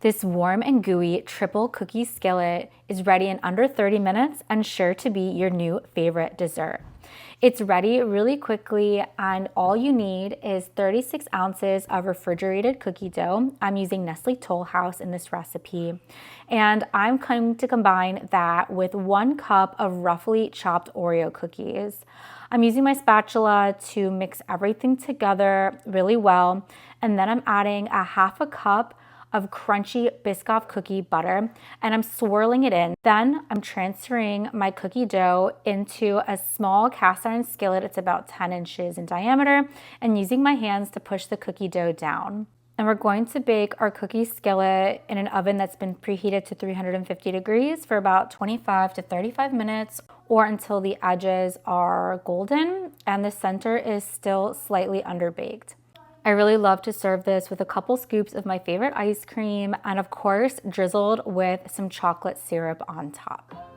This warm and gooey triple cookie skillet is ready in under 30 minutes and sure to be your new favorite dessert. It's ready really quickly, and all you need is 36 ounces of refrigerated cookie dough. I'm using Nestle Toll House in this recipe, and I'm going to combine that with 1 cup of roughly chopped Oreo cookies. I'm using my spatula to mix everything together really well, and then I'm adding a half a cup of crunchy Biscoff cookie butter, and I'm swirling it in. Then I'm transferring my cookie dough into a small cast iron skillet. It's about 10 inches in diameter, and using my hands to push the cookie dough down. And we're going to bake our cookie skillet in an oven that's been preheated to 350 degrees for about 25 to 35 minutes, or until the edges are golden and the center is still slightly underbaked. I really love to serve this with a couple scoops of my favorite ice cream and, of course, drizzled with some chocolate syrup on top.